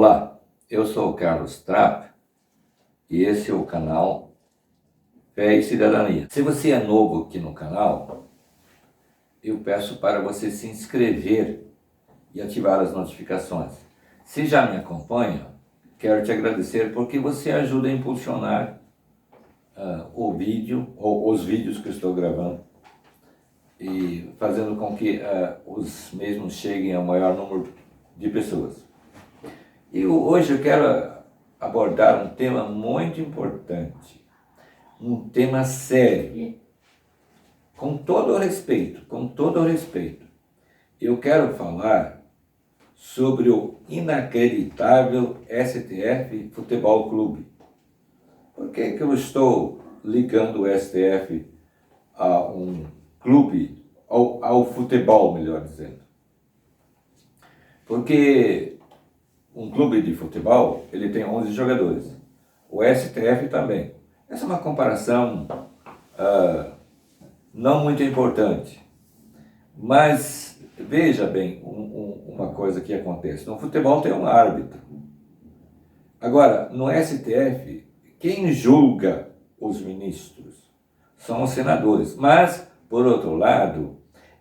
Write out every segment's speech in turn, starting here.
Olá, eu sou o Carlos Trapp e esse é o canal Fé e Cidadania. Se você é novo aqui no canal, eu peço para você se inscrever e ativar as notificações. Se já me acompanha, quero te agradecer porque você ajuda a impulsionar o vídeo ou os vídeos que eu estou gravando e fazendo com que os mesmos cheguem ao maior número de pessoas. E hoje eu quero abordar um tema muito importante, um tema sério, com todo o respeito, eu quero falar sobre o inacreditável STF Futebol Clube. Por que eu estou ligando o STF a um clube, ao futebol, melhor dizendo? Porque um clube de futebol, ele tem 11 jogadores. O STF também. Essa é uma comparação não muito importante. Mas veja bem uma coisa que acontece. No futebol tem um árbitro. Agora, no STF, quem julga os ministros são os senadores. Mas, por outro lado,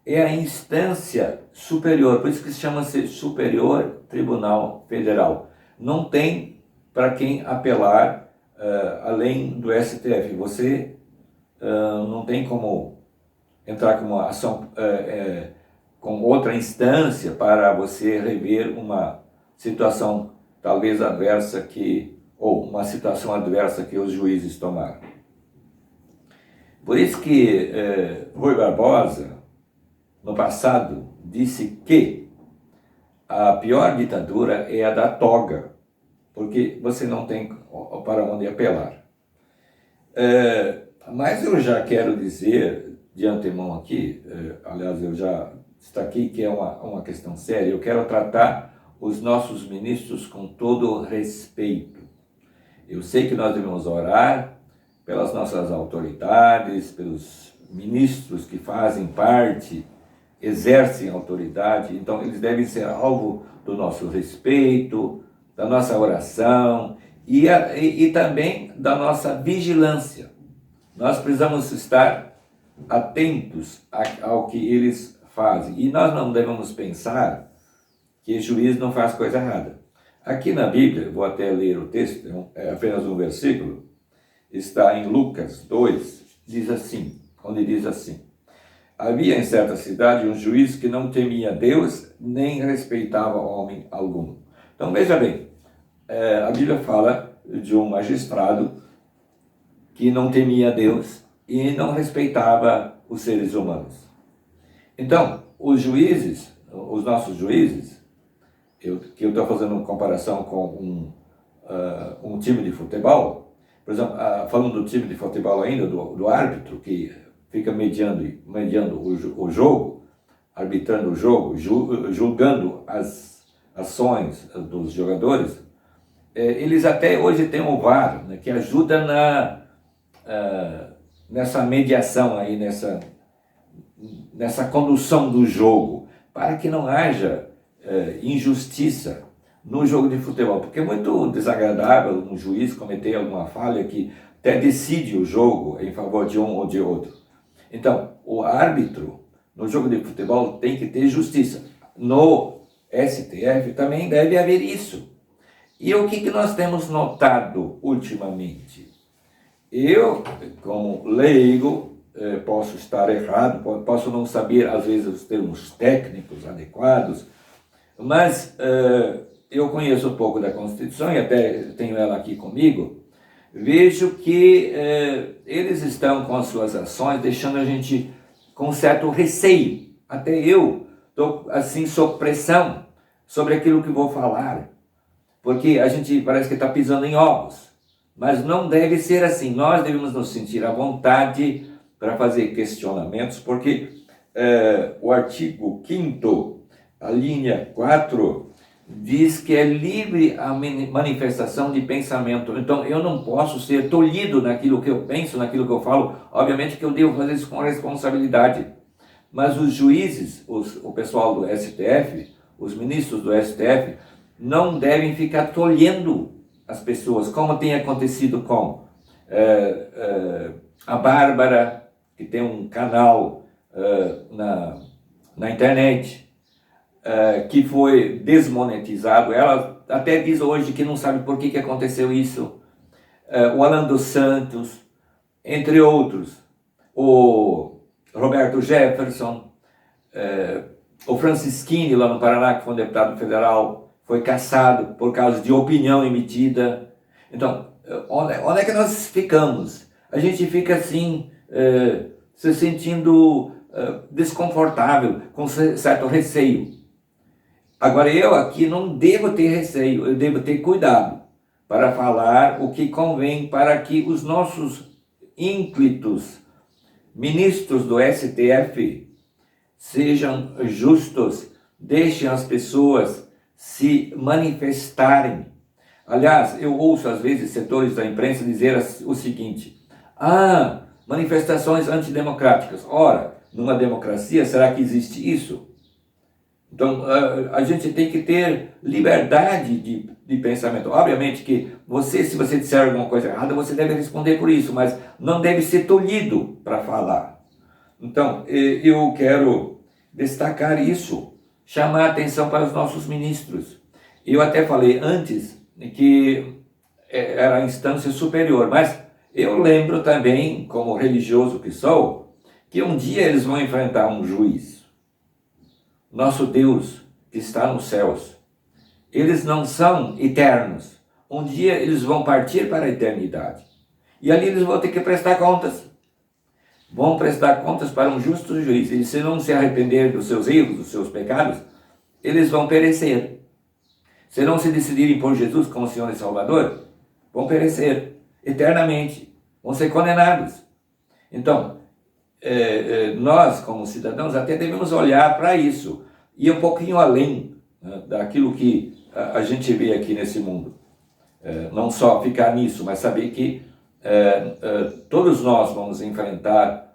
é a instância superior, por isso que se chama-se Superior Tribunal Federal. Não tem para quem apelar além do STF. Você não tem como entrar com uma ação com outra instância para você rever uma situação talvez adversa ou uma situação adversa que os juízes tomaram. Por isso que Rui Barbosa, no passado, disse que a pior ditadura é a da toga, porque você não tem para onde apelar. Mas eu já quero dizer de antemão aqui, aliás, eu já destaquei que é uma questão séria, eu quero tratar os nossos ministros com todo respeito. Eu sei que nós devemos orar pelas nossas autoridades, pelos ministros que fazem parte, exercem autoridade, então eles devem ser alvo do nosso respeito, da nossa oração e também da nossa vigilância. Nós precisamos estar atentos ao que eles fazem e nós não devemos pensar que juiz não faz coisa errada. Aqui na Bíblia, vou até ler o texto, é apenas um versículo, está em Lucas 2, onde diz assim: havia em certa cidade um juiz que não temia Deus, nem respeitava homem algum. Então veja bem, a Bíblia fala de um magistrado que não temia Deus e não respeitava os seres humanos. Então, os juízes, os nossos juízes, que eu estou fazendo uma comparação com um time de futebol, por exemplo, falando do time de futebol ainda, do árbitro, que fica mediando o jogo, arbitrando o jogo, julgando as ações dos jogadores, eles até hoje têm o VAR, né, que ajuda nessa mediação aí, nessa condução do jogo, para que não haja injustiça no jogo de futebol, porque é muito desagradável um juiz cometer alguma falha que até decide o jogo em favor de um ou de outro. Então, o árbitro no jogo de futebol tem que ter justiça. No STF também deve haver isso. E o que nós temos notado ultimamente? Eu, como leigo, posso estar errado, posso não saber, às vezes, os termos técnicos adequados, mas eu conheço um pouco da Constituição e até tenho ela aqui comigo. Vejo que eles estão com as suas ações deixando a gente com certo receio. Até eu estou assim sob pressão sobre aquilo que vou falar, porque a gente parece que está pisando em ovos. Mas não deve ser assim. Nós devemos nos sentir à vontade para fazer questionamentos, porque o artigo 5º, a linha 4, diz que é livre a manifestação de pensamento. Então, eu não posso ser tolhido naquilo que eu penso, naquilo que eu falo. Obviamente que eu devo fazer isso com responsabilidade. Mas os juízes, o pessoal do STF, os ministros do STF, não devem ficar tolhendo as pessoas, como tem acontecido com a Bárbara, que tem um canal na internet, que foi desmonetizado. Ela até diz hoje que não sabe por que aconteceu isso. O Alan dos Santos, entre outros, o Roberto Jefferson, o Francisquini, lá no Paraná, que foi um deputado federal, foi cassado por causa de opinião emitida. Então, onde é que nós ficamos? A gente fica assim, se sentindo desconfortável, com certo receio. Agora, eu aqui não devo ter receio, eu devo ter cuidado para falar o que convém para que os nossos ínclitos ministros do STF sejam justos, deixem as pessoas se manifestarem. Aliás, eu ouço às vezes setores da imprensa dizer o seguinte: manifestações antidemocráticas. Ora, numa democracia, será que existe isso? Então, a gente tem que ter liberdade de pensamento. Obviamente que se você disser alguma coisa errada, você deve responder por isso, mas não deve ser tolhido para falar. Então, eu quero destacar isso, chamar a atenção para os nossos ministros. Eu até falei antes que era a instância superior, mas eu lembro também, como religioso que sou, que um dia eles vão enfrentar um juiz. Nosso Deus que está nos céus. Eles não são eternos. Um dia eles vão partir para a eternidade. E ali eles vão ter que prestar contas. Vão prestar contas para um justo juiz. E se não se arrepender dos seus erros, dos seus pecados, eles vão perecer. Se não se decidirem por Jesus como Senhor e Salvador, vão perecer eternamente. Vão ser condenados. Então, nós, como cidadãos, até devemos olhar para isso, e um pouquinho além, né, daquilo que a gente vê aqui nesse mundo. Não só ficar nisso, mas saber que todos nós vamos enfrentar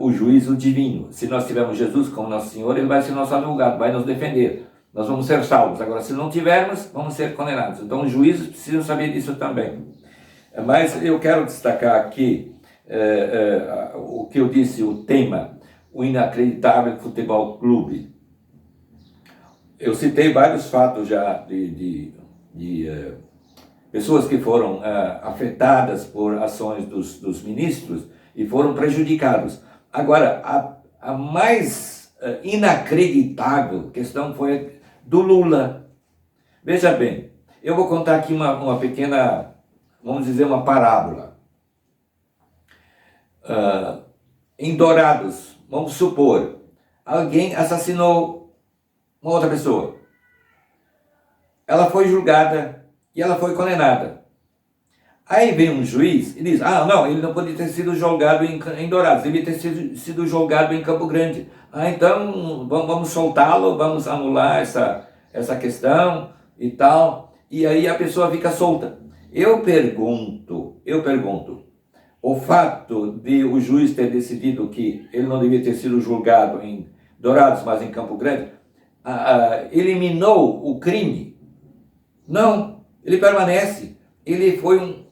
o juízo divino. Se nós tivermos Jesus como nosso Senhor, Ele vai ser nosso advogado, vai nos defender. Nós vamos ser salvos. Agora, se não tivermos, vamos ser condenados. Então, os juízes precisam saber disso também. Mas eu quero destacar aqui o que eu disse, o tema, o inacreditável futebol clube. Eu citei vários fatos já de pessoas que foram afetadas por ações dos ministros e foram prejudicados. Agora, a mais inacreditável questão foi do Lula. Veja bem, eu vou contar aqui uma pequena, vamos dizer, uma parábola. Em Dourados, vamos supor, alguém assassinou uma outra pessoa. Ela foi julgada e ela foi condenada. Aí vem um juiz e diz: não, ele não podia ter sido julgado em Dourados, devia ter sido julgado em Campo Grande. Então vamos soltá-lo, vamos anular essa questão e tal. E aí a pessoa fica solta. Eu pergunto, o fato de o juiz ter decidido que ele não devia ter sido julgado em Dourados, mas em Campo Grande, eliminou o crime? Não, ele permanece. Ele foi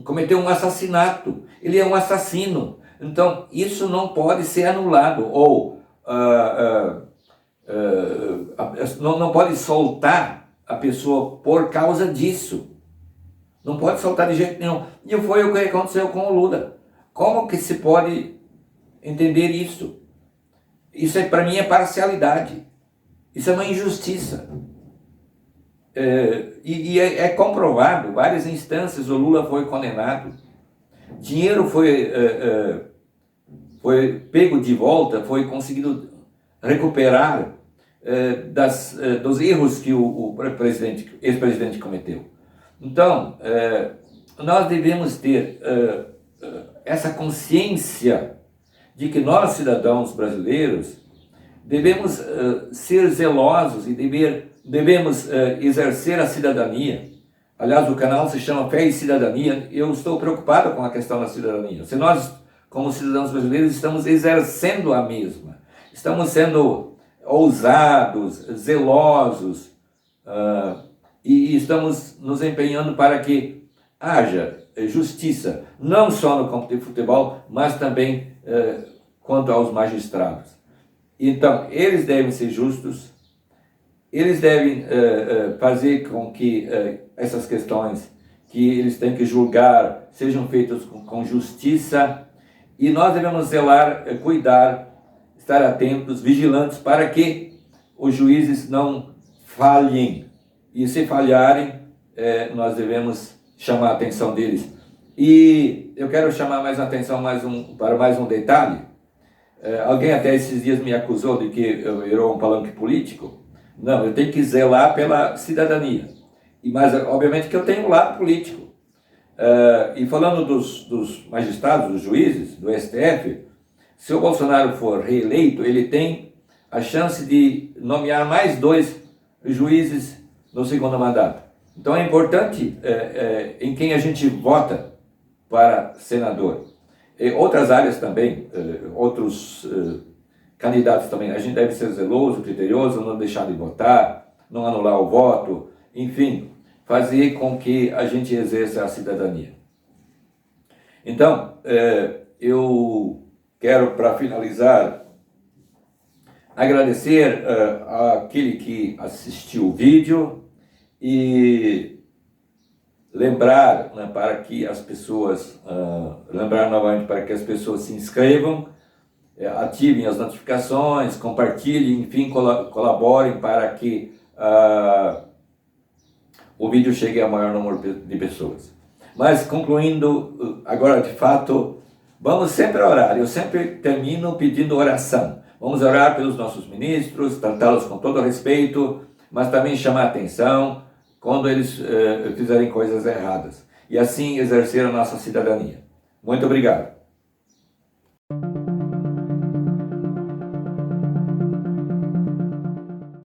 cometeu um assassinato, ele é um assassino. Então, isso não pode ser anulado, ou não pode soltar a pessoa por causa disso. Não pode soltar de jeito nenhum. E foi o que aconteceu com o Lula. Como que se pode entender isso? Isso para mim é parcialidade. Isso é uma injustiça. E é comprovado, várias instâncias, o Lula foi condenado. Dinheiro foi pego de volta, foi conseguido recuperar dos erros que o ex-presidente cometeu. Então, nós devemos ter essa consciência de que nós, cidadãos brasileiros, devemos ser zelosos e devemos exercer a cidadania. Aliás, o canal se chama Fé e Cidadania. Eu estou preocupado com a questão da cidadania. Se nós, como cidadãos brasileiros, estamos exercendo a mesma, estamos sendo ousados, zelosos, e estamos nos empenhando para que haja justiça, não só no campo de futebol, mas também quanto aos magistrados. Então, eles devem ser justos, eles devem fazer com que essas questões que eles têm que julgar sejam feitas com justiça, e nós devemos zelar, cuidar, estar atentos, vigilantes, para que os juízes não falhem. E se falharem, nós devemos chamar a atenção deles. E eu quero chamar mais a atenção para mais um detalhe. Alguém até esses dias me acusou de que eu virou um palanque político. Não, eu tenho que zelar pela cidadania. Mas, obviamente, que eu tenho um lado político. E falando dos magistrados, dos juízes, do STF, se o Bolsonaro for reeleito, ele tem a chance de nomear mais 2 juízes no segundo mandato. Então é importante em quem a gente vota para senador. E outras áreas também, outros candidatos também, a gente deve ser zeloso, criterioso, não deixar de votar, não anular o voto, enfim, fazer com que a gente exerça a cidadania. Então, eu quero, para finalizar, agradecer àquele que assistiu o vídeo e lembrar, né, para que as pessoas, lembrar novamente para que as pessoas se inscrevam, ativem as notificações, compartilhem, enfim, colaborem para que o vídeo chegue a maior número de pessoas. Mas concluindo, agora de fato, vamos sempre orar. Eu sempre termino pedindo oração. Vamos orar pelos nossos ministros, tratá-los com todo respeito, mas também chamar atenção quando eles fizerem coisas erradas. E assim exercer a nossa cidadania. Muito obrigado.